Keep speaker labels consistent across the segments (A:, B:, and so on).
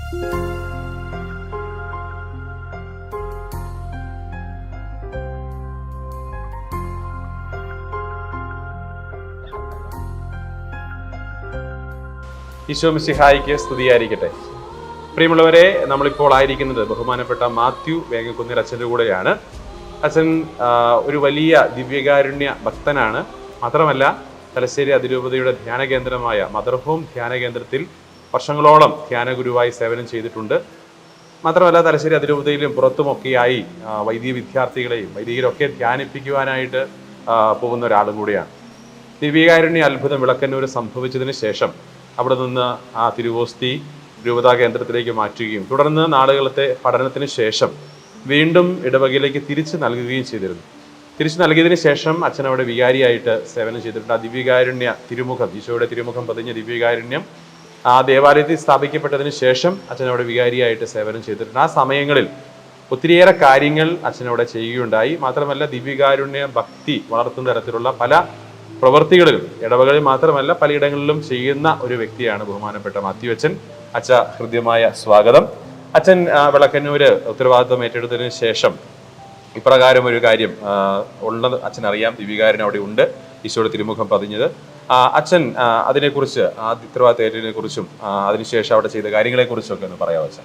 A: ഈശോ മിശിഹായിക്ക് സ്തുതിയായിരിക്കട്ടെ. പ്രിയമുള്ളവരെ, നമ്മളിപ്പോൾ ആയിരിക്കുന്നത് ബഹുമാനപ്പെട്ട മാത്യു വേങ്ങക്കുന്നിൽ അച്ഛൻ്റെ കൂടെയാണ്. അച്ഛൻ ഒരു വലിയ ദിവ്യകാരുണ്യ ഭക്തനാണ്. മാത്രമല്ല, തലശ്ശേരി അതിരൂപതയുടെ ധ്യാന കേന്ദ്രമായ മദർ ഹോം ധ്യാന കേന്ദ്രത്തിൽ വർഷങ്ങളോളം ധ്യാന ഗുരുവായി സേവനം ചെയ്തിട്ടുണ്ട്. മാത്രമല്ല, തലശ്ശേരി അതിരൂപതയിലും പുറത്തുമൊക്കെയായി വൈദിക വിദ്യാർത്ഥികളെയും വൈദികരൊക്കെ ധ്യാനിപ്പിക്കുവാനായിട്ട് പോകുന്ന ഒരാളും കൂടിയാണ്. ദിവ്യകാരുണ്യ അത്ഭുതം വിളക്കന്നൂർ സംഭവിച്ചതിന് ശേഷം അവിടെ നിന്ന് ആ തിരുവോസ്തി രൂപതാ കേന്ദ്രത്തിലേക്ക് മാറ്റുകയും തുടർന്ന് നാളുകളത്തെ പഠനത്തിന് ശേഷം വീണ്ടും ഇടവകയിലേക്ക് തിരിച്ചു നൽകുകയും ചെയ്തിരുന്നു. തിരിച്ചു നൽകിയതിന് ശേഷം അച്ഛൻ അവിടെ വികാരിയായിട്ട് സേവനം ചെയ്തിട്ടുണ്ട്. ആ ദിവ്യകാരുണ്യ തിരുമുഖം, ഈശോയുടെ തിരുമുഖം പതിഞ്ഞ ദിവ്യകാരുണ്യം ആ ദേവാലയത്തിൽ സ്ഥാപിക്കപ്പെട്ടതിന് ശേഷം അച്ഛൻ അവിടെ വികാരിയായിട്ട് സേവനം ചെയ്തിട്ടുണ്ട്. ആ സമയങ്ങളിൽ ഒത്തിരിയേറെ കാര്യങ്ങൾ അച്ഛനവിടെ ചെയ്യുകയുണ്ടായി. മാത്രമല്ല, ദിവ്യകാരുണ്യ ഭക്തി വളർത്തുന്ന തരത്തിലുള്ള പല പ്രവൃത്തികളിലും ഇടവകളിൽ മാത്രമല്ല പലയിടങ്ങളിലും ചെയ്യുന്ന ഒരു വ്യക്തിയാണ് ബഹുമാനപ്പെട്ട മാത്യു അച്ഛൻ. അച്ഛ, ഹൃദ്യമായ സ്വാഗതം. അച്ഛൻ വിളക്കന്നൂര് ഉത്തരവാദിത്വം ഏറ്റെടുത്തതിന് ശേഷം ഇപ്രകാരം ഒരു കാര്യം ഉള്ളത് അച്ഛൻ അറിയാം. ദിവ്യകാരൻ അവിടെ ഉണ്ട്, ഈശോയുടെ തിരുമുഖം പതിഞ്ഞത്. അച്ഛൻ അതിനെക്കുറിച്ച്, ആ ഉത്തരവാദിത്വം ഏറ്റതിനെ കുറിച്ചും അതിനുശേഷം അവിടെ ചെയ്ത കാര്യങ്ങളെക്കുറിച്ചും ഒക്കെ ഒന്ന് പറയാമോ അച്ഛൻ?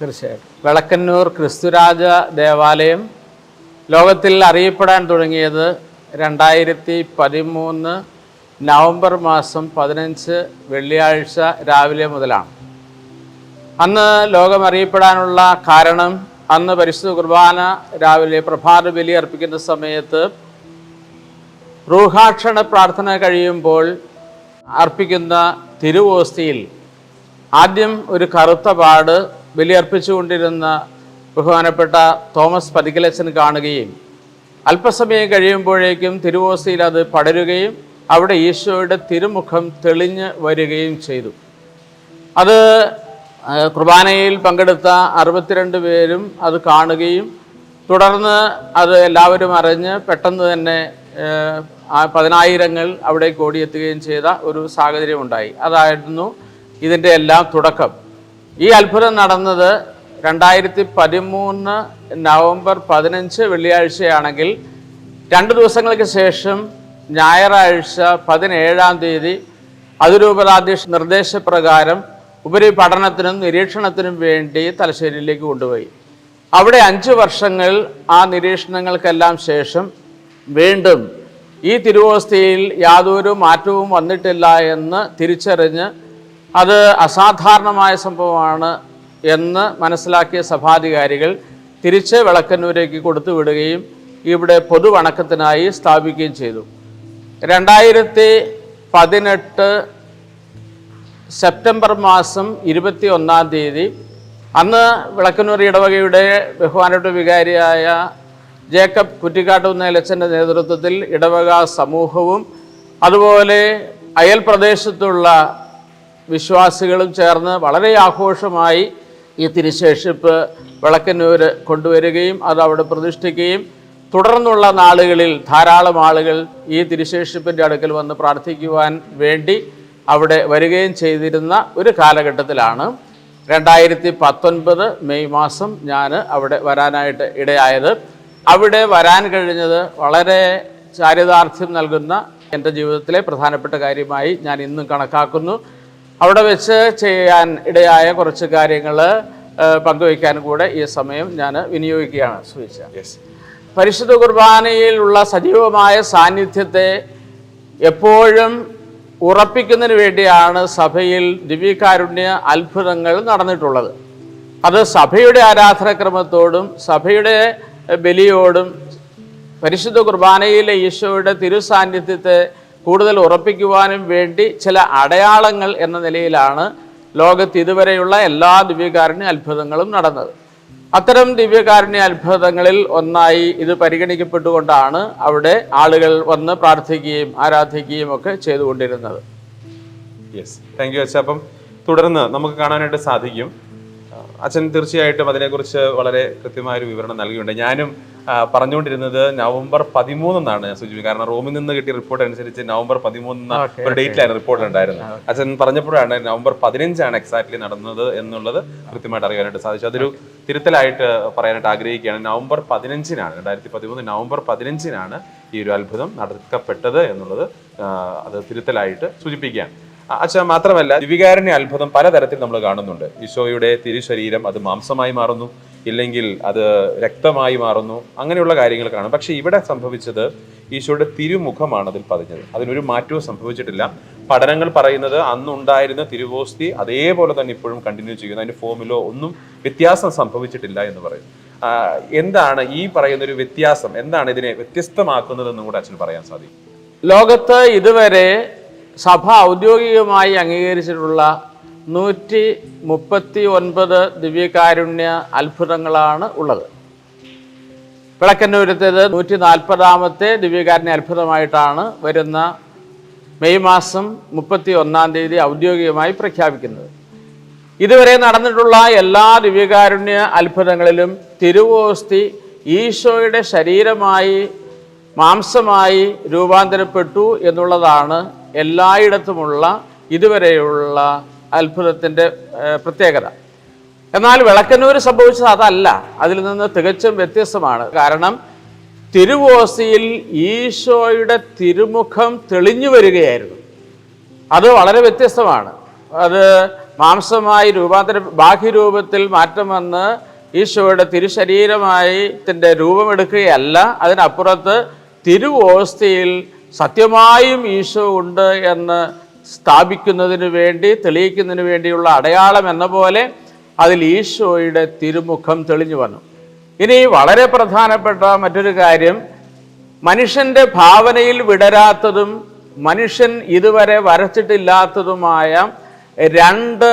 B: തീർച്ചയായിട്ടും. വിളക്കന്നൂർ ക്രിസ്തുരാജ ദേവാലയം ലോകത്തിൽ അറിയപ്പെടാൻ തുടങ്ങിയത് 2013 നവംബർ മാസം 15 വെള്ളിയാഴ്ച രാവിലെ മുതലാണ്. അന്ന് ലോകം അറിയപ്പെടാനുള്ള കാരണം, അന്ന് പരിശുദ്ധ കുർബാന രാവിലെ പ്രഭാത ബലി അർപ്പിക്കുന്ന സമയത്ത് റൂഹാക്ഷണ പ്രാർത്ഥന കഴിയുമ്പോൾ അർപ്പിക്കുന്ന തിരുവോസ്തിയിൽ ആദ്യം ഒരു കറുത്ത പാട് ബലിയർപ്പിച്ചുകൊണ്ടിരുന്ന ബഹുമാനപ്പെട്ട തോമസ് പതിക്കലച്ചൻ കാണുകയും അല്പസമയം കഴിയുമ്പോഴേക്കും തിരുവോസ്തിയിൽ അത് പടരുകയും അവിടെ ഈശോയുടെ തിരുമുഖം തെളിഞ്ഞ് വരികയും ചെയ്തു. അത് കുർബാനയിൽ പങ്കെടുത്ത 62 പേരും അത് കാണുകയും തുടർന്ന് അത് എല്ലാവരും അറിഞ്ഞ് പെട്ടെന്ന് തന്നെ 10,000 അവിടേക്ക് ഓടിയെത്തുകയും ചെയ്ത ഒരു സാഹചര്യം ഉണ്ടായി. അതായിരുന്നു ഇതിൻ്റെ എല്ലാം തുടക്കം. ഈ അത്ഭുതം നടന്നത് 2013 നവംബർ 15 വെള്ളിയാഴ്ചയാണെങ്കിൽ 2 ദിവസങ്ങൾക്ക് ശേഷം ഞായറാഴ്ച 17-ാം തീയതി അതിരൂപതാധ്യക്ഷ നിർദ്ദേശപ്രകാരം ഉപരിപഠനത്തിനും നിരീക്ഷണത്തിനും വേണ്ടി തലശ്ശേരിയിലേക്ക് കൊണ്ടുപോയി. അവിടെ 5 വർഷങ്ങൾ ആ നിരീക്ഷണങ്ങൾക്കെല്ലാം ശേഷം വീണ്ടും ഈ തിരുവോസ്തിയിൽ യാതൊരു മാറ്റവും വന്നിട്ടില്ല എന്ന് തിരിച്ചറിഞ്ഞ് അത് അസാധാരണമായ സംഭവമാണ് എന്ന് മനസ്സിലാക്കിയ സഭാധികാരികൾ തിരിച്ച് വിളക്കന്നൂരേക്ക് കൊടുത്തു വിടുകയും ഇവിടെ പൊതുവണക്കത്തിനായി സ്ഥാപിക്കുകയും ചെയ്തു. 2018 സെപ്റ്റംബർ മാസം 21-ാം തീയതി അന്ന് വിളക്കന്നൂർ ഇടവകയുടെ ബഹുമാനപ്പെട്ട വികാരിയായ ജേക്കബ് കുറ്റിക്കാട്ടുന്നേലച്ചൻ്റെ നേതൃത്വത്തിൽ ഇടവക സമൂഹവും അതുപോലെ അയൽ പ്രദേശത്തുള്ള വിശ്വാസികളും ചേർന്ന് വളരെ ആഘോഷമായി ഈ തിരുശേഷിപ്പ് വിളക്കന്നൂർ കൊണ്ടുവരികയും അത് അവിടെ പ്രതിഷ്ഠിക്കുകയും തുടർന്നുള്ള നാളുകളിൽ ധാരാളം ആളുകൾ ഈ തിരുശേഷിപ്പിൻ്റെ അടുക്കൽ വന്ന് പ്രാർത്ഥിക്കുവാൻ വേണ്ടി അവിടെ വരികയും ചെയ്തിരുന്ന ഒരു കാലഘട്ടത്തിലാണ് 2019 മെയ് മാസം ഞാൻ അവിടെ വരാനായിട്ട് ഇടയായത്. അവിടെ വരാൻ കഴിഞ്ഞത് വളരെ ചാരിതാർത്ഥ്യം നൽകുന്ന എൻ്റെ ജീവിതത്തിലെ പ്രധാനപ്പെട്ട കാര്യമായി ഞാൻ ഇന്നും കണക്കാക്കുന്നു. അവിടെ വെച്ച് ചെയ്യാൻ ഇടയായ കുറച്ച് കാര്യങ്ങൾ പങ്കുവയ്ക്കാൻ കൂടെ ഈ സമയം ഞാൻ വിനിയോഗിക്കുകയാണ്. പരിശുദ്ധ കുർബാനയിലുള്ള സജീവമായ സാന്നിധ്യത്തെ എപ്പോഴും ഉറപ്പിക്കുന്നതിന് വേണ്ടിയാണ് സഭയിൽ ദിവ്യകാരുണ്യ അത്ഭുതങ്ങൾ നടന്നിട്ടുള്ളത്. അത് സഭയുടെ ആരാധനാക്രമത്തോടും സഭയുടെ ബലിയോടും പരിശുദ്ധ കുർബാനയിലെ ഈശോയുടെ തിരുസാന്നിധ്യത്തെ കൂടുതൽ ഉറപ്പിക്കുവാനും വേണ്ടി ചില അടയാളങ്ങൾ എന്ന നിലയിലാണ് ലോകത്ത് ഇതുവരെയുള്ള എല്ലാ ദിവ്യകാരുണ്യ അത്ഭുതങ്ങളും നടന്നത്. അത്തരം ദിവ്യകാരുണ്യ അത്ഭുതങ്ങളിൽ ഒന്നായി ഇത് പരിഗണിക്കപ്പെട്ടുകൊണ്ടാണ് അവിടെ ആളുകൾ വന്ന് പ്രാർത്ഥിക്കുകയും ആരാധിക്കുകയും ഒക്കെ ചെയ്തുകൊണ്ടിരുന്നത്.
A: താങ്ക് യു അച്ഛാ. അപ്പം തുടർന്ന് നമുക്ക് കാണാനായിട്ട് സാധിക്കും അച്ഛൻ തീർച്ചയായിട്ടും അതിനെക്കുറിച്ച് വളരെ കൃത്യമായൊരു വിവരണം നൽകിയിട്ടുണ്ട്. ഞാനും പറഞ്ഞുകൊണ്ടിരുന്നത് നവംബർ 13 എന്നാണ് ഞാൻ സൂചിപ്പിക്കുന്നത്. കാരണം റോമിൽ നിന്ന് കിട്ടിയ റിപ്പോർട്ട് അനുസരിച്ച് നവംബർ 13 ഒരു ഡേറ്റിലാണ് റിപ്പോർട്ട് ഉണ്ടായിരുന്നത്. അച്ഛൻ പറഞ്ഞപ്പോഴാണ് നവംബർ 15 എക്സാക്ട്ലി നടന്നത് എന്നുള്ളത് കൃത്യമായിട്ട് അറിയാനായിട്ട് സാധിച്ചു. അതൊരു തിരുത്തലായിട്ട് പറയാനായിട്ട് ആഗ്രഹിക്കുകയാണ്. നവംബർ 15 2013 നവംബർ 15 ഈ ഒരു അത്ഭുതം നടക്കപ്പെട്ടത് എന്നുള്ളത് അത് തിരുത്തലായിട്ട് സൂചിപ്പിക്കുകയാണ്. അച്ഛാ, മാത്രമല്ല ദിവ്യകാരുണ്യ അത്ഭുതം പലതരത്തിൽ നമ്മൾ കാണുന്നുണ്ട്. ഈശോയുടെ തിരുശരീരം അത് മാംസമായി മാറുന്നു, ഇല്ലെങ്കിൽ അത് രക്തമായി മാറുന്നു, അങ്ങനെയുള്ള കാര്യങ്ങൾ കാണും. പക്ഷെ ഇവിടെ സംഭവിച്ചത് ഈശോയുടെ തിരുമുഖമാണ് അതിൽ പതിഞ്ഞത്. അതിനൊരു മാറ്റവും സംഭവിച്ചിട്ടില്ല. പഠനങ്ങൾ പറയുന്നത് അന്നുണ്ടായിരുന്ന തിരുവോസ്തി അതേപോലെ തന്നെ ഇപ്പോഴും കണ്ടിന്യൂ ചെയ്യുന്നു. അതിന്റെ ഫോമിലോ ഒന്നും വ്യത്യാസം സംഭവിച്ചിട്ടില്ല എന്ന് പറയുന്നു. എന്താണ് ഈ പറയുന്ന ഒരു വ്യത്യാസം, എന്താണ് ഇതിനെ വ്യത്യസ്തമാക്കുന്നതെന്നും കൂടെ അച്ഛൻ പറയാൻ സാധിക്കും?
B: ലോകത്ത് ഇതുവരെ സഭ ഔദ്യോഗികമായി അംഗീകരിച്ചിട്ടുള്ള 139 ദിവ്യകാരുണ്യ അത്ഭുതങ്ങളാണ് ഉള്ളത്. വിളക്കന്നൂരത്തേത് 140ാമത്തെ ദിവ്യകാരുണ്യ അത്ഭുതമായിട്ടാണ് വരുന്ന മെയ് മാസം 31 ഔദ്യോഗികമായി പ്രഖ്യാപിക്കുന്നത്. ഇതുവരെ നടന്നിട്ടുള്ള എല്ലാ ദിവ്യകാരുണ്യ അത്ഭുതങ്ങളിലും തിരുവോസ്തി ഈശോയുടെ ശരീരമായി മാംസമായി രൂപാന്തരപ്പെട്ടു എന്നുള്ളതാണ് എല്ലായിടത്തുമുള്ള ഇതുവരെയുള്ള അത്ഭുതത്തിൻ്റെ പ്രത്യേകത. എന്നാൽ വിളക്കന്നൂർ സംഭവിച്ചത് അതല്ല, അതിൽ നിന്ന് തികച്ചും വ്യത്യസ്തമാണ്. കാരണം തിരുവോസ്തിയിൽ ഈശോയുടെ തിരുമുഖം തെളിഞ്ഞു വരികയായിരുന്നു. അത് വളരെ വ്യത്യസ്തമാണ്. അത് മാംസമായി ബാഹ്യരൂപത്തിൽ മാറ്റം വന്ന് ഈശോയുടെ തിരുശരീരമായി രൂപമെടുക്കുകയല്ല. അതിനപ്പുറത്ത് തിരുവോസ്തിയിൽ സത്യമായും ഈശോ ഉണ്ട് എന്ന് സ്ഥാപിക്കുന്നതിന് വേണ്ടി, തെളിയിക്കുന്നതിന് വേണ്ടിയുള്ള അടയാളം എന്ന പോലെ അതിൽ ഈശോയുടെ തിരുമുഖം തെളിഞ്ഞു വന്നു. ഇനി വളരെ പ്രധാനപ്പെട്ട മറ്റൊരു കാര്യം, മനുഷ്യൻ്റെ ഭാവനയിൽ വിടരാത്തതും മനുഷ്യൻ ഇതുവരെ വരച്ചിട്ടില്ലാത്തതുമായ 2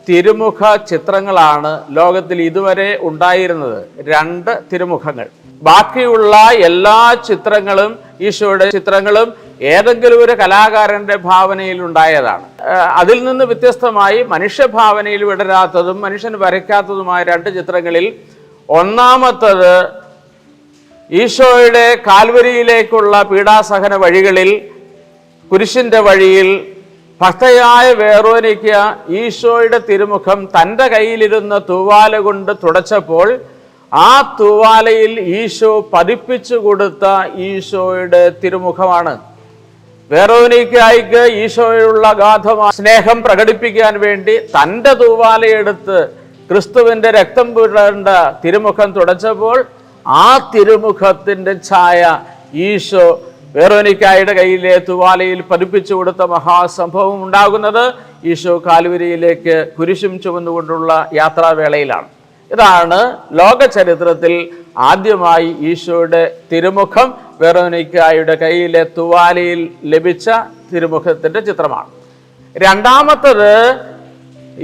B: തിരുമുഖ ചിത്രങ്ങളാണ് ലോകത്തിൽ ഇതുവരെ ഉണ്ടായിരുന്നത്. 2 തിരുമുഖങ്ങൾ. ബാക്കിയുള്ള എല്ലാ ചിത്രങ്ങളും, ഈശോയുടെ ചിത്രങ്ങളും ഏതെങ്കിലും ഒരു കലാകാരന്റെ ഭാവനയിൽ ഉണ്ടായതാണ്. അതിൽ നിന്ന് വ്യത്യസ്തമായി മനുഷ്യഭാവനയിൽ വിടരാത്തതും മനുഷ്യൻ വരയ്ക്കാത്തതുമായ 2 ചിത്രങ്ങളിൽ ഒന്നാമത്തത് ഈശോയുടെ കാൽവരിയിലേക്കുള്ള പീഡാസഹന വഴികളിൽ, കുരിശിൻ്റെ വഴിയിൽ ഭക്തയായ വേറോനിക്ക ഈശോയുടെ തിരുമുഖം തൻ്റെ കയ്യിലിരുന്ന തൂവാല കൊണ്ട് തുടച്ചപ്പോൾ ആ തൂവാലയിൽ ഈശോ പതിപ്പിച്ചു കൊടുത്ത ഈശോയുടെ തിരുമുഖമാണ്. വേറോനിക്കായിക്ക് ഈശോയുള്ള അഗാധമായ സ്നേഹം പ്രകടിപ്പിക്കാൻ വേണ്ടി തൻ്റെ തൂവാലയെടുത്ത് ക്രിസ്തുവിൻ്റെ രക്തം പുരണ്ട തിരുമുഖം തുടച്ചപ്പോൾ ആ തിരുമുഖത്തിൻ്റെ ഛായ ഈശോ വേറോനിക്കായുടെ കയ്യിലെ തുവാലയിൽ പതിപ്പിച്ചു കൊടുത്ത മഹാസംഭവം ഉണ്ടാകുന്നത് ഈശോ കാൽവരിയിലേക്ക് കുരിശും ചുമന്നുകൊണ്ടുള്ള യാത്രാവേളയിലാണ്. ഇതാണ് ലോക ചരിത്രത്തിൽ ആദ്യമായി ഈശോയുടെ തിരുമുഖം വേറോനിക്കായുടെ കയ്യിലെ തുവാലയിൽ ലഭിച്ച തിരുമുഖത്തിൻ്റെ ചിത്രമാണ്. രണ്ടാമത്തത്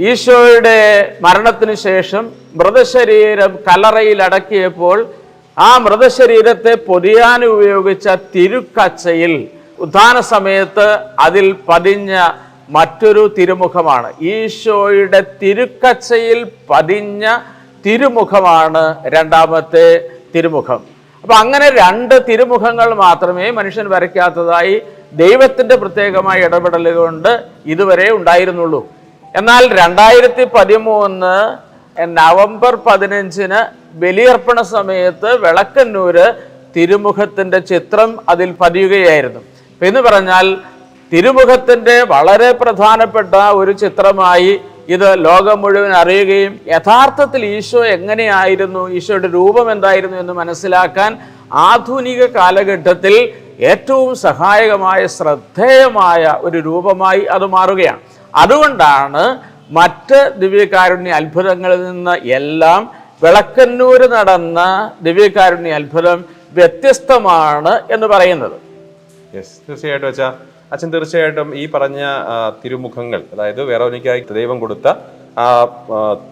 B: ഈശോയുടെ മരണത്തിന് ശേഷം മൃതശരീരം കല്ലറയിൽ അടക്കിയപ്പോൾ ആ മൃതശരീരത്തെ പൊതിയാൻ ഉപയോഗിച്ച തിരുക്കച്ചയിൽ ഉത്ഥാന സമയത്ത് അതിൽ പതിഞ്ഞ മറ്റൊരു തിരുമുഖമാണ്. ഈശോയുടെ തിരുക്കച്ചയിൽ പതിഞ്ഞ തിരുമുഖമാണ് രണ്ടാമത്തെ തിരുമുഖം. അപ്പൊ അങ്ങനെ 2 തിരുമുഖങ്ങൾ മാത്രമേ മനുഷ്യൻ വരയ്ക്കാത്തതായി ദൈവത്തിൻ്റെ പ്രത്യേകമായ ഇടപെടൽ കൊണ്ട് ഇതുവരെ ഉണ്ടായിരുന്നുള്ളൂ. എന്നാൽ 2013 നവംബർ 15 ബലിയർപ്പണ സമയത്ത് വിളക്കന്നൂര് തിരുമുഖത്തിൻ്റെ ചിത്രം അതിൽ പതിയുകയായിരുന്നു. എന്ന് പറഞ്ഞാൽ തിരുമുഖത്തിൻ്റെ വളരെ പ്രധാനപ്പെട്ട ഒരു ചിത്രമായി ഇത് ലോകം മുഴുവൻ അറിയുകയും യഥാർത്ഥത്തിൽ ഈശോ എങ്ങനെയായിരുന്നു, ഈശോയുടെ രൂപം എന്തായിരുന്നു എന്ന് മനസ്സിലാക്കാൻ ആധുനിക കാലഘട്ടത്തിൽ ഏറ്റവും സഹായകമായ ശ്രദ്ധേയമായ ഒരു രൂപമായി അത് മാറുകയാണ്. അതുകൊണ്ടാണ് മറ്റ് ദിവ്യകാരുണ്യ അത്ഭുതങ്ങളിൽ നിന്ന് എല്ലാം വിളക്കന്നൂര് നടന്ന ദിവ്യകാരുണ്യ അത്ഭുതം വ്യത്യസ്തമാണ് എന്ന് പറയുന്നത്.
A: തീർച്ചയായിട്ടും അച്ഛൻ തീർച്ചയായിട്ടും ഈ പറഞ്ഞ തിരുമുഖങ്ങൾ, അതായത് വേറോനിക്കായി ദൈവം കൊടുത്ത ആ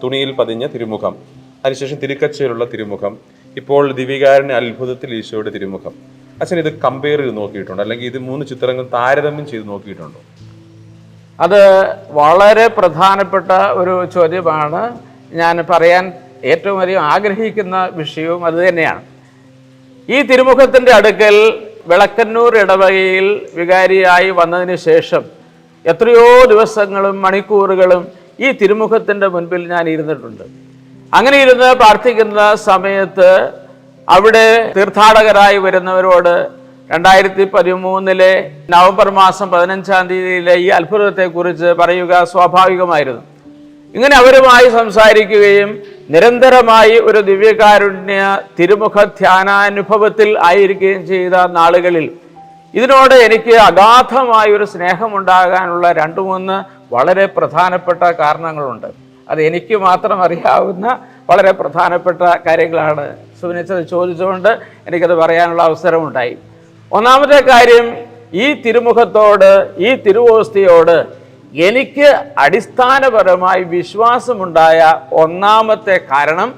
A: തുണിയിൽ പതിഞ്ഞ തിരുമുഖം, അതിനുശേഷം തിരുക്കച്ചയിലുള്ള തിരുമുഖം, ഇപ്പോൾ ദിവ്യകാരുണ്യ അത്ഭുതത്തിൽ ഈശോയുടെ തിരുമുഖം, അച്ഛൻ ഇത് കമ്പയർ ചെയ്ത് നോക്കിയിട്ടുണ്ടോ? അല്ലെങ്കിൽ ഇത് 3 ചിത്രങ്ങൾ താരതമ്യം ചെയ്ത് നോക്കിയിട്ടുണ്ടോ?
B: അത് വളരെ പ്രധാനപ്പെട്ട ഒരു ചോദ്യമാണ്. ഞാൻ പറയാൻ ഏറ്റവും അധികം ആഗ്രഹിക്കുന്ന വിഷയവും അതുതന്നെയാണ്. ഈ തിരുമുഖത്തിൻ്റെ അടുക്കൽ വിളക്കന്നൂർ ഇടവകയിൽ വികാരിയായി വന്നതിന് ശേഷം എത്രയോ ദിവസങ്ങളും മണിക്കൂറുകളും ഈ തിരുമുഖത്തിൻ്റെ മുൻപിൽ ഞാൻ ഇരുന്നിട്ടുണ്ട്. അങ്ങനെ ഇരുന്ന് പ്രാർത്ഥിക്കുന്ന സമയത്ത് അവിടെ തീർത്ഥാടകരായി വരുന്നവരോട് 2013 നവംബർ മാസം 15-ാം തീയതിയിലെ ഈ അത്ഭുതത്തെക്കുറിച്ച് പറയുക സ്വാഭാവികമായിരുന്നു. ഇങ്ങനെ അവരുമായി സംസാരിക്കുകയും നിരന്തരമായി ഒരു ദിവ്യകാരുണ്യ തിരുമുഖ ധ്യാനാനുഭവത്തിൽ ആയിരിക്കുകയും ചെയ്ത നാളുകളിൽ ഇതിനോട് എനിക്ക് അഗാധമായ ഒരു സ്നേഹമുണ്ടാകാനുള്ള 2-3 വളരെ പ്രധാനപ്പെട്ട കാരണങ്ങളുണ്ട്. അത് എനിക്ക് മാത്രം അറിയാവുന്ന വളരെ പ്രധാനപ്പെട്ട കാര്യങ്ങളാണ്. സുനിച്ചത് ചോദിച്ചുകൊണ്ട് എനിക്കത് പറയാനുള്ള അവസരമുണ്ടായി. ഒന്നാമത്തെ കാര്യം, ഈ തിരുമുഖത്തോട്, ഈ തിരുവോസ്തിയോട് എനിക്ക് അടിസ്ഥാനപരമായി വിശ്വാസമുണ്ടായ ഒന്നാമത്തെ കാരണം,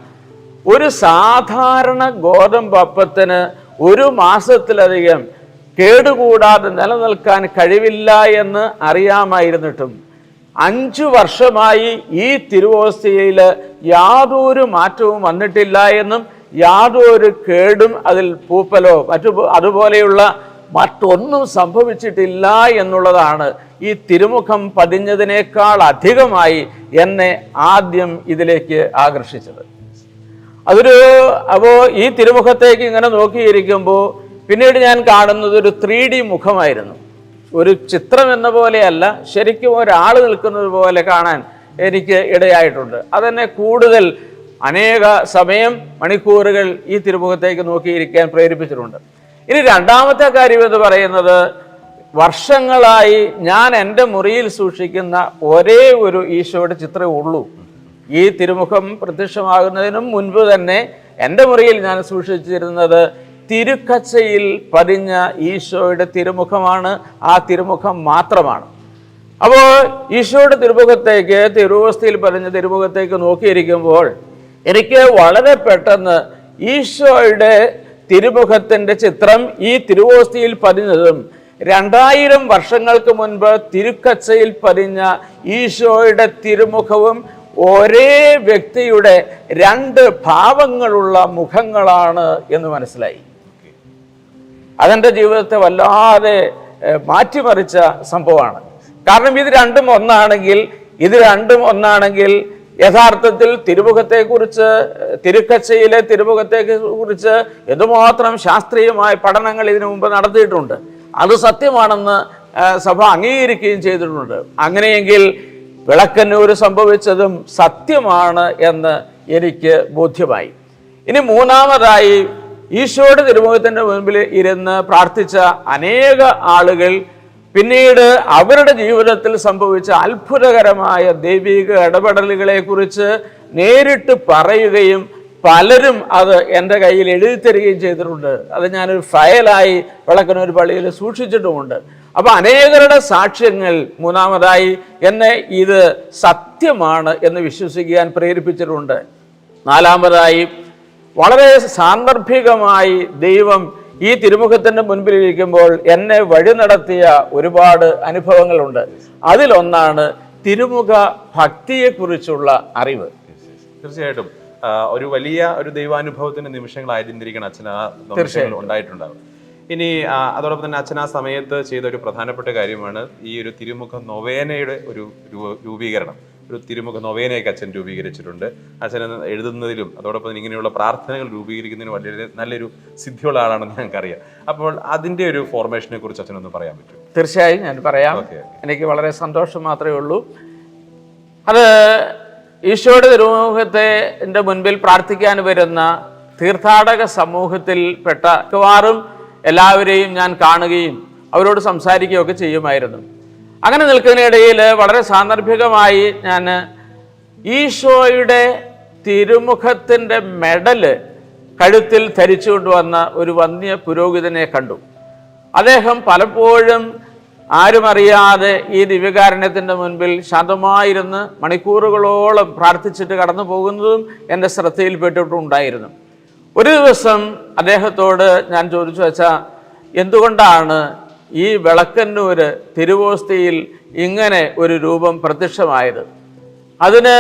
B: ഒരു സാധാരണ ഗോതമ്പപ്പത്തിന് 1 മാസത്തിലധികം കേടുകൂടാതെ നിലനിൽക്കാൻ കഴിവില്ല എന്ന് അറിയാമായിരുന്നിട്ടും 5 വർഷമായി ഈ തിരുവോസ്തിയിൽ യാതൊരു മാറ്റവും വന്നിട്ടില്ല എന്നും യാതൊരു കേടും അതിൽ പൂപ്പലോ അതുപോലെയുള്ള മറ്റൊന്നും സംഭവിച്ചിട്ടില്ല എന്നുള്ളതാണ് ഈ തിരുമുഖം പതിഞ്ഞതിനേക്കാൾ അധികമായി എന്നെ ആദ്യം ഇതിലേക്ക് ആകർഷിച്ചത്. അപ്പോൾ ഈ തിരുമുഖത്തേക്ക് ഇങ്ങനെ നോക്കിയിരിക്കുമ്പോൾ പിന്നീട് ഞാൻ കാണുന്നത് ഒരു 3D മുഖമായിരുന്നു. ഒരു ചിത്രം എന്ന പോലെയല്ല, ശരിക്കും ഒരാൾ നിൽക്കുന്നത് പോലെ കാണാൻ എനിക്ക് ഇടയായിട്ടുണ്ട്. അതെന്നെ കൂടുതൽ അനേക സമയം മണിക്കൂറുകൾ ഈ തിരുമുഖത്തേക്ക് നോക്കിയിരിക്കാൻ പ്രേരിപ്പിച്ചിട്ടുണ്ട്. ഇനി രണ്ടാമത്തെ കാര്യം എന്ന് പറയുന്നത്, വർഷങ്ങളായി ഞാൻ എൻ്റെ മുറിയിൽ സൂക്ഷിക്കുന്ന ഒരേ ഒരു ഈശോയുടെ ചിത്രമേ ഉള്ളൂ. ഈ തിരുമുഖം പ്രത്യക്ഷമാകുന്നതിനും മുൻപ് തന്നെ എൻ്റെ മുറിയിൽ ഞാൻ സൂക്ഷിച്ചിരുന്നത് തിരുക്കച്ചയിൽ പതിഞ്ഞ ഈശോയുടെ തിരുമുഖമാണ്. ആ തിരുമുഖം മാത്രമാണ്. അപ്പോൾ ഈശോയുടെ തിരുമുഖത്തേക്ക്, തിരുവോസ്തിയിൽ പതിഞ്ഞ തിരുമുഖത്തേക്ക് നോക്കിയിരിക്കുമ്പോൾ എനിക്ക് വളരെ പെട്ടെന്ന് ഈശോയുടെ തിരുമുഖത്തിൻ്റെ ചിത്രം ഈ തിരുവോസ്തിയിൽ പതിഞ്ഞതും 2000 വർഷങ്ങൾക്ക് മുൻപ് തിരുക്കച്ചയിൽ പതിഞ്ഞ ഈശോയുടെ തിരുമുഖവും ഒരേ വ്യക്തിയുടെ 2 ഭാവങ്ങളുള്ള മുഖങ്ങളാണ് എന്ന് മനസ്സിലായി. അതെൻ്റെ ജീവിതത്തെ വല്ലാതെ മാറ്റിമറിച്ച സംഭവമാണ്. കാരണം ഇത് രണ്ടും ഒന്നാണെങ്കിൽ യഥാർത്ഥത്തിൽ തിരുമുഖത്തെക്കുറിച്ച്, തിരുക്കച്ചയിലെ തിരുമുഖത്തെക്കുറിച്ച് എന്തുമാത്രം ശാസ്ത്രീയമായ പഠനങ്ങൾ ഇതിനു മുമ്പ് നടത്തിയിട്ടുണ്ട്. അത് സത്യമാണെന്ന് സഭ അംഗീകരിക്കുകയും ചെയ്തിട്ടുണ്ട്. അങ്ങനെയെങ്കിൽ വിളക്കന്നൂർ സംഭവിച്ചതും സത്യമാണ് എന്ന് എനിക്ക് ബോധ്യമായി. ഇനി മൂന്നാമതായി, ഈശോയുടെ തിരുമുഖത്തിൻ്റെ മുൻപിൽ ഇരുന്ന് പ്രാർത്ഥിച്ച അനേക ആളുകൾ പിന്നീട് അവരുടെ ജീവിതത്തിൽ സംഭവിച്ച അത്ഭുതകരമായ ദൈവിക ഇടപെടലുകളെ കുറിച്ച് നേരിട്ട് പറയുകയും പലരും അത് എൻ്റെ കയ്യിൽ എഴുതി തരികയും ചെയ്തിട്ടുണ്ട്. അത് ഞാനൊരു ഫയലായി വിളക്കന്നൂർ പള്ളിയിൽ സൂക്ഷിച്ചിട്ടുമുണ്ട്. അപ്പോൾ അനേകരുടെ സാക്ഷ്യങ്ങൾ മൂന്നാമതായി എന്നെ ഇത് സത്യമാണ് എന്ന് വിശ്വസിക്കാൻ പ്രേരിപ്പിച്ചിട്ടുണ്ട്. നാലാമതായി, വളരെ സാന്ദർഭികമായി ദൈവം ഈ തിരുമുഖത്തിൻ്റെ മുൻപിലിരിക്കുമ്പോൾ എന്നെ വഴി നടത്തിയ ഒരുപാട് അനുഭവങ്ങളുണ്ട്. അതിലൊന്നാണ് തിരുമുഖ ഭക്തിയെക്കുറിച്ചുള്ള അറിവ്.
A: തീർച്ചയായിട്ടും ഒരു വലിയ ഒരു ദൈവാനുഭവത്തിന്റെ നിമിഷങ്ങളായിരുന്നിരിക്കണം അച്ഛൻ ആ നിമിഷങ്ങൾ ഉണ്ടായിട്ടുണ്ടാവും. ഇനി അതോടൊപ്പം തന്നെ അച്ഛൻ ആ സമയത്ത് ചെയ്ത ഒരു പ്രധാനപ്പെട്ട കാര്യമാണ് ഈ ഒരു തിരുമുഖ നൊവേനയുടെ ഒരു രൂപീകരണം. ഒരു തിരുമുഖ നൊവേനയൊക്കെ അച്ഛൻ രൂപീകരിച്ചിട്ടുണ്ട്. അച്ഛൻ എഴുതുന്നതിലും അതോടൊപ്പം ഇങ്ങനെയുള്ള പ്രാർത്ഥനകൾ രൂപീകരിക്കുന്നതിനും വളരെ നല്ലൊരു സിദ്ധിയുള്ള ആളാണെന്ന് ഞങ്ങൾക്കറിയാം. അപ്പോൾ അതിൻ്റെ ഒരു ഫോർമേഷനെ കുറിച്ച് അച്ഛനൊന്ന് പറയാൻ പറ്റും?
B: തീർച്ചയായും ഞാൻ പറയാം. എനിക്ക് വളരെ സന്തോഷം മാത്രമേ ഉള്ളൂ. അത് ഈശോയുടെ തിരുമുഖത്തിന്റെ മുൻപിൽ പ്രാർത്ഥിക്കാൻ വരുന്ന തീർത്ഥാടക സമൂഹത്തിൽപ്പെട്ട മിക്കവാറും എല്ലാവരെയും ഞാൻ കാണുകയും അവരോട് സംസാരിക്കുകയൊക്കെ ചെയ്യുമായിരുന്നു. അങ്ങനെ നിൽക്കുന്നതിനിടയിൽ വളരെ സാന്ദർഭികമായി ഞാൻ ഈശോയുടെ തിരുമുഖത്തിൻ്റെ മെഡല് കഴുത്തിൽ ധരിച്ചുകൊണ്ടുവന്ന ഒരു വന്യ പുരോഹിതനെ കണ്ടു. അദ്ദേഹം പലപ്പോഴും ആരും അറിയാതെ ഈ ദിവ്യകാരുണ്യത്തിൻ്റെ മുൻപിൽ ശാന്തമായിരുന്ന് മണിക്കൂറുകളോളം പ്രാർത്ഥിച്ചിട്ട് കടന്നു പോകുന്നതും എൻ്റെ ശ്രദ്ധയിൽപ്പെട്ടിട്ടുണ്ടായിരുന്നു. ഒരു ദിവസം അദ്ദേഹത്തോട് ഞാൻ ചോദിച്ചു, വെച്ചാൽ എന്തുകൊണ്ടാണ് ഈ വിളക്കന്നൂർ തിരുവോസ്തിയിൽ ഇങ്ങനെ ഒരു രൂപം പ്രത്യക്ഷമായത്? അതിന്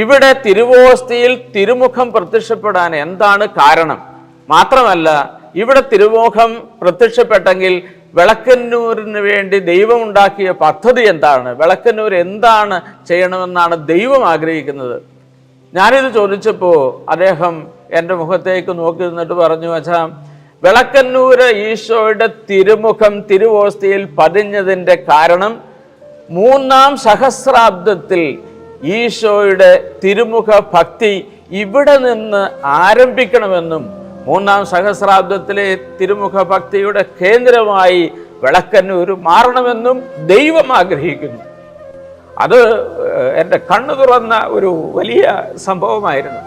B: ഇവിടെ തിരുവോസ്തിയിൽ തിരുമുഖം പ്രത്യക്ഷപ്പെടാൻ എന്താണ് കാരണം? മാത്രമല്ല, ഇവിടെ തിരുമുഖം പ്രത്യക്ഷപ്പെട്ടെങ്കിൽ വിളക്കന്നൂരിന് വേണ്ടി ദൈവം ഉണ്ടാക്കിയ പദ്ധതി എന്താണ്? വിളക്കന്നൂർ എന്താണ് ചെയ്യണമെന്നാണ് ദൈവം ആഗ്രഹിക്കുന്നത്? ഞാനിത് ചോദിച്ചപ്പോൾ അദ്ദേഹം എൻ്റെ മുഖത്തേക്ക് നോക്കി നിന്നിട്ട് പറഞ്ഞു, അച്ഛാ, വിളക്കന്നൂര് ഈശോയുടെ തിരുമുഖം തിരുവോസ്തിയിൽ പതിഞ്ഞതിൻ്റെ കാരണം 3-ാം സഹസ്രാബ്ദത്തിൽ ഈശോയുടെ തിരുമുഖ ഭക്തി ഇവിടെ നിന്ന് ആരംഭിക്കണമെന്നും 3-ാം സഹസ്രാബ്ദത്തിലെ തിരുമുഖ ഭക്തിയുടെ കേന്ദ്രമായി വിളക്കന്നൂർ മാറണമെന്നും ദൈവം ആഗ്രഹിക്കുന്നു. അത് എൻ്റെ കണ്ണു തുറന്ന ഒരു വലിയ സംഭവമായിരുന്നു.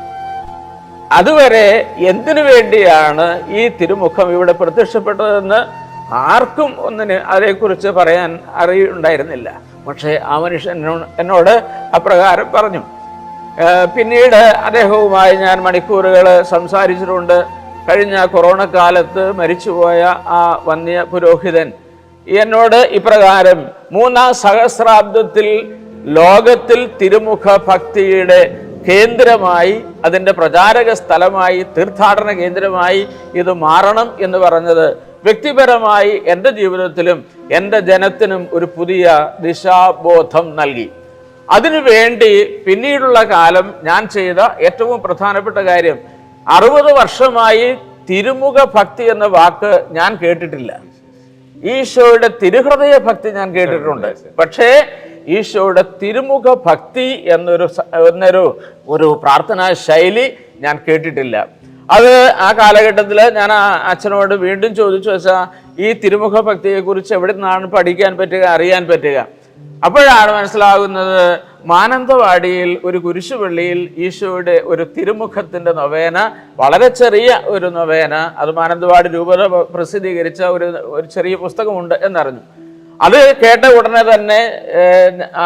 B: അതുവരെ എന്തിനു വേണ്ടിയാണ് ഈ തിരുമുഖം ഇവിടെ പ്രത്യക്ഷപ്പെട്ടതെന്ന് ആർക്കും ഒന്നിന് അതേക്കുറിച്ച് പറയാൻ അറിയുണ്ടായിരുന്നില്ല. പക്ഷേ ആ മനുഷ്യൻ എന്നോട് അപ്രകാരം പറഞ്ഞു. പിന്നീട് അദ്ദേഹവുമായി ഞാൻ മണിക്കൂറുകൾ സംസാരിച്ചിട്ടുണ്ട്. കഴിഞ്ഞ കൊറോണ കാലത്ത് മരിച്ചുപോയ ആ വന്യ പുരോഹിതൻ എന്നോട് ഇപ്രകാരം, 3-ാം സഹസ്രാബ്ദത്തിൽ ലോകത്തിൽ തിരുമുഖ ഭക്തിയുടെ കേന്ദ്രമായി, അതിൻ്റെ പ്രചാരക സ്ഥലമായി, തീർത്ഥാടന കേന്ദ്രമായി ഇത് മാറണം എന്ന് പറഞ്ഞത് വ്യക്തിപരമായി എൻ്റെ ജീവിതത്തിലും എൻ്റെ ജനത്തിനും ഒരു പുതിയ ദിശാബോധം നൽകി. അതിനുവേണ്ടി പിന്നീടുള്ള കാലം ഞാൻ ചെയ്ത ഏറ്റവും പ്രധാനപ്പെട്ട കാര്യം, 60 വർഷമായി തിരുമുഖ ഭക്തി എന്ന വാക്ക് ഞാൻ കേട്ടിട്ടില്ല. ഈശോയുടെ തിരുഹൃദയ ഭക്തി ഞാൻ കേട്ടിട്ടുണ്ട്, പക്ഷേ ഈശോയുടെ തിരുമുഖ ഭക്തി എന്നൊരു പ്രാർത്ഥനാ ശൈലി ഞാൻ കേട്ടിട്ടില്ല. അത് ആ കാലഘട്ടത്തിൽ ഞാൻ ആ അച്ഛനോട് വീണ്ടും ചോദിച്ചു, വെച്ചാൽ ഈ തിരുമുഖ ഭക്തിയെക്കുറിച്ച് എവിടെ നിന്നാണ് പഠിക്കാൻ പറ്റുക, അറിയാൻ പറ്റുക? അപ്പോഴാണ് മനസ്സിലാകുന്നത്, മാനന്തവാടിയിൽ ഒരു കുരിശുപള്ളിയിൽ ഈശോയുടെ ഒരു തിരുമുഖത്തിൻ്റെ നൊവേന, വളരെ ചെറിയ ഒരു നൊവേന, അത് മാനന്തവാടി രൂപത പ്രസിദ്ധീകരിച്ച ഒരു ചെറിയ പുസ്തകമുണ്ട് എന്നറിഞ്ഞു. അത് കേട്ട ഉടനെ തന്നെ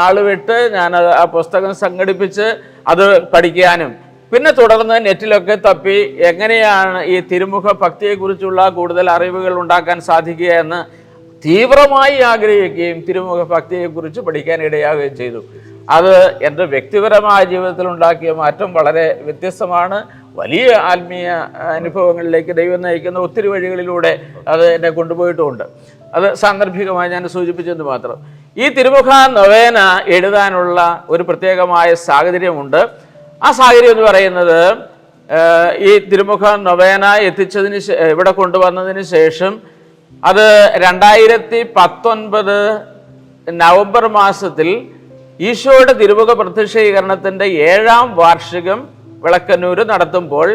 B: ആളുവിട്ട് ഞാൻ ആ പുസ്തകം സംഘടിപ്പിച്ച് അത് പഠിക്കാനും, പിന്നെ തുടർന്ന് നെറ്റിലൊക്കെ തപ്പി എങ്ങനെയാണ് ഈ തിരുമുഖ ഭക്തിയെക്കുറിച്ചുള്ള കൂടുതൽ അറിവുകൾ ഉണ്ടാക്കാൻ സാധിക്കുക എന്ന് തീവ്രമായി ആഗ്രഹിക്കുകയും തിരുമുഖ ഭക്തിയെക്കുറിച്ച് പഠിക്കാൻ ഇടയാവുകയും ചെയ്തു. അത് എൻ്റെ വ്യക്തിപരമായ ജീവിതത്തിൽ ഉണ്ടാക്കിയ മാറ്റം വളരെ വ്യത്യസ്തമാണ്. വലിയ ആത്മീയ അനുഭവങ്ങളിലേക്ക് ദൈവം നയിക്കുന്ന ഒത്തിരി വഴികളിലൂടെ അത് എന്നെ കൊണ്ടുപോയിട്ടുമുണ്ട്. അത് സാന്ദർഭികമായി ഞാൻ സൂചിപ്പിച്ചെന്ന് മാത്രം. ഈ തിരുമുഖ നൊവേന എഴുതാനുള്ള ഒരു പ്രത്യേകമായ സാഹചര്യമുണ്ട്. ആ സാഹചര്യം എന്ന് പറയുന്നത്, ഈ തിരുമുഖ നൊവേന ഇവിടെ കൊണ്ടുവന്നതിന് ശേഷം അത് 2019 നവംബർ മാസത്തിൽ ഈശോയുടെ തിരുമുഖ പ്രത്യക്ഷീകരണത്തിൻ്റെ 7-ാം വാർഷികം വിളക്കന്നൂർ നടത്തുമ്പോൾ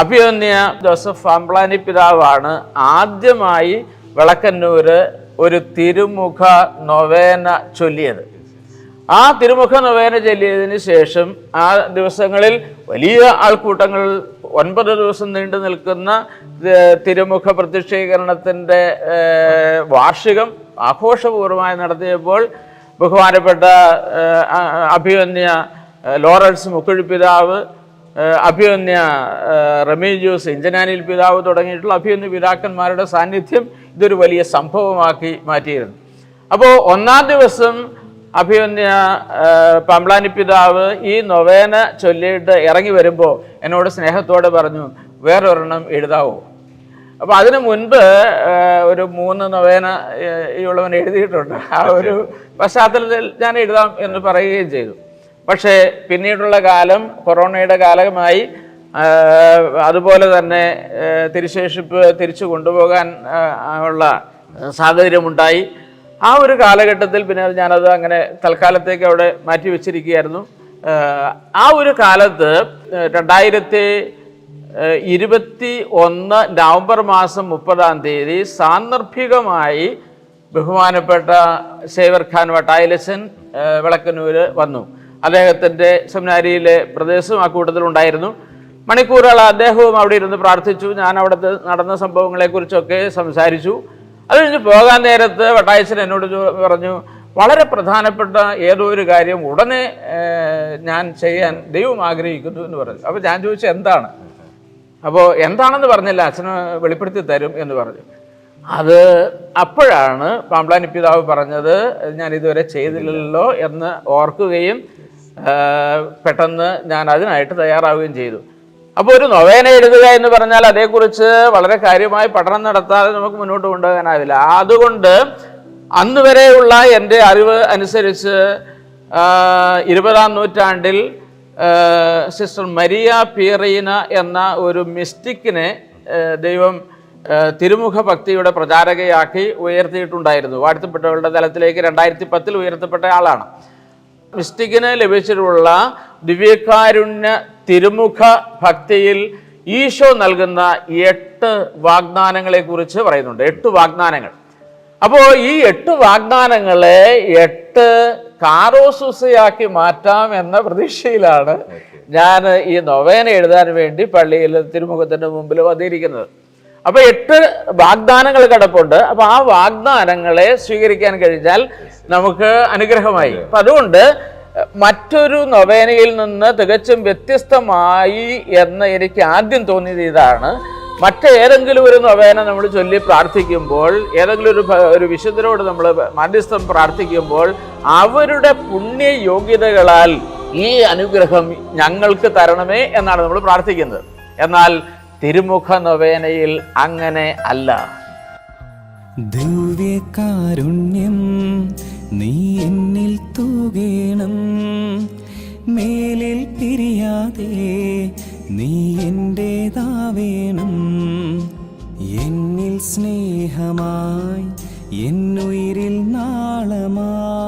B: അഭിമന്യ ജോസഫ് പാംപ്ലാനി പിതാവാണ് ആദ്യമായി വിളക്കന്നൂര് ഒരു തിരുമുഖ നൊവേന ചൊല്ലിയത്. ആ തിരുമുഖ നൊവേന ചൊല്ലിയതിന് ശേഷം ആ ദിവസങ്ങളിൽ വലിയ ആൾക്കൂട്ടങ്ങൾ 9 ദിവസം നീണ്ടു നിൽക്കുന്ന തിരുമുഖ പ്രത്യക്ഷീകരണത്തിൻ്റെ വാർഷികം ആഘോഷപൂർവ്വമായി നടത്തിയപ്പോൾ ബഹുമാനപ്പെട്ട അഭിമന്യ ലോറൻസ് മുക്കുഴി പിതാവ്, അഭിമന്യ റമീജൂസ് ഇഞ്ചനാനിൽ പിതാവ് തുടങ്ങിയിട്ടുള്ള അഭിമന്യ പിതാക്കന്മാരുടെ സാന്നിധ്യം ഇതൊരു വലിയ സംഭവമാക്കി മാറ്റിയിരുന്നു. അപ്പോൾ 1-ാം ദിവസം അഭിമന്യ പാംപ്ലാനി പിതാവ് ഈ നൊവേന ചൊല്ലിയിട്ട് ഇറങ്ങി വരുമ്പോൾ എന്നോട് സ്നേഹത്തോടെ പറഞ്ഞു, വേറൊരെണ്ണം എഴുതാവോ? അപ്പോൾ അതിനു മുൻപ് ഒരു 3 നൊവേന ഈ ഉള്ളവൻ എഴുതിയിട്ടുണ്ട്. ആ ഒരു പശ്ചാത്തലത്തിൽ ഞാൻ എഴുതാം എന്ന് പറയുകയും ചെയ്തു. പക്ഷേ പിന്നീടുള്ള കാലം കൊറോണയുടെ കാലമായി, അതുപോലെ തന്നെ തിരുശേഷിപ്പ് തിരിച്ചു കൊണ്ടുപോകാൻ ഉള്ള സാഹചര്യമുണ്ടായി. ആ ഒരു കാലഘട്ടത്തിൽ പിന്നെ ഞാനത് അങ്ങനെ തൽക്കാലത്തേക്ക് അവിടെ മാറ്റി വെച്ചിരിക്കുകയായിരുന്നു. ആ ഒരു കാലത്ത് 2021 നവംബർ മാസം 30-ാം തീയതി സാന്ദർഭികമായി ബഹുമാനപ്പെട്ട സേവർ ഖാൻ വട്ടായിലച്ചൻ വിളക്കന്നൂര് വന്നു. അദ്ദേഹത്തിൻ്റെ സെമിനാരിയിലെ പ്രദേശം ആ കൂട്ടത്തിലുണ്ടായിരുന്നു. മണിക്കൂറുകൾ അദ്ദേഹവും അവിടെ ഇരുന്ന് പ്രാർത്ഥിച്ചു. ഞാൻ അവിടുത്തെ നടന്ന സംഭവങ്ങളെക്കുറിച്ചൊക്കെ സംസാരിച്ചു. അത് കഴിഞ്ഞ് പോകാൻ നേരത്ത് വട്ടായച്ചൻ എന്നോട് പറഞ്ഞു, വളരെ പ്രധാനപ്പെട്ട ഏതോ ഒരു കാര്യം ഉടനെ ഞാൻ ചെയ്യാൻ ദൈവം ആഗ്രഹിക്കുന്നു എന്ന് പറഞ്ഞു. അപ്പോൾ ഞാൻ ചോദിച്ചു, എന്താണ്? അപ്പോൾ എന്താണെന്ന് പറഞ്ഞില്ല, അച്ഛന് വെളിപ്പെടുത്തി തരും എന്ന് പറഞ്ഞു. അത് അപ്പോഴാണ് പാംപ്ലാനി പിതാവ് പറഞ്ഞത്, ഞാൻ ഇതുവരെ ചെയ്തില്ലല്ലോ എന്ന് ഓർക്കുകയും പെട്ടെന്ന് ഞാൻ അതിനായിട്ട് തയ്യാറാവുകയും ചെയ്തു. അപ്പോൾ ഒരു നൊവേന എഴുതുക എന്ന് പറഞ്ഞാൽ അതേക്കുറിച്ച് വളരെ കാര്യമായി പഠനം നടത്താതെ നമുക്ക് മുന്നോട്ട് കൊണ്ടുപോകാനാവില്ല. അതുകൊണ്ട് അന്ന് വരെയുള്ള എൻ്റെ അറിവ് അനുസരിച്ച് 20-ാം നൂറ്റാണ്ടിൽ സിസ്റ്റർ മരിയ പിയറീന എന്ന ഒരു മിസ്റ്റിക്കിനെ ദൈവം തിരുമുഖ ഭക്തിയുടെ പ്രചാരകയാക്കി ഉയർത്തിയിട്ടുണ്ടായിരുന്നു. വാഴ്ത്തപ്പെട്ടവരുടെ തലത്തിലേക്ക് 2010 ഉയർത്തപ്പെട്ട ആളാണ്. മിസ്റ്റിക്കിന് ലഭിച്ചിട്ടുള്ള ദിവ്യകാരുണ്യ തിരുമുഖ ഭക്തിയിൽ ഈശോ നൽകുന്ന 8 വാഗ്ദാനങ്ങളെ കുറിച്ച് പറയുന്നുണ്ട്. 8 വാഗ്ദാനങ്ങൾ. അപ്പോൾ ഈ 8 വാഗ്ദാനങ്ങളെ 8 കാറോസുസയാക്കി മാറ്റാം എന്ന പ്രതീക്ഷയിലാണ് ഞാൻ ഈ നൊവേന എഴുതാൻ വേണ്ടി പള്ളിയിൽ തിരുമുഖത്തിൻ്റെ മുമ്പിൽ വന്നിരിക്കുന്നത്. അപ്പോൾ 8 വാഗ്ദാനങ്ങൾ കിടപ്പുണ്ട്. അപ്പോൾ ആ വാഗ്ദാനങ്ങളെ സ്വീകരിക്കാൻ കഴിഞ്ഞാൽ നമുക്ക് അനുഗ്രഹമായി. അപ്പം അതുകൊണ്ട് മറ്റൊരു നൊവേനയിൽ നിന്ന് തികച്ചും വ്യത്യസ്തമായി എന്ന് എനിക്ക് ആദ്യം തോന്നിയത് ഇതാണ്. മറ്റേതെങ്കിലും ഒരു നൊവേന നമ്മൾ ചൊല്ലി പ്രാർത്ഥിക്കുമ്പോൾ, ഏതെങ്കിലും ഒരു വിശുദ്ധരോട് നമ്മൾ മധ്യസ്ഥം പ്രാർത്ഥിക്കുമ്പോൾ അവരുടെ പുണ്യയോഗ്യതകളാൽ ഈ അനുഗ്രഹം ഞങ്ങൾക്ക് തരണമേ എന്നാണ് നമ്മൾ പ്രാർത്ഥിക്കുന്നത്. എന്നാൽ തിരുമുഖ നൊവേനയിൽ അങ്ങനെ അല്ല.
C: ദിവ്യകാരുണ്യം നീ എന്നിൽ തൂകേണം, മേലിൽ പിരിയാതെ നീ എന്റേതാവേണം. എന്നിൽ സ്നേഹമായി എന്നുയിരിൽ നാളമായി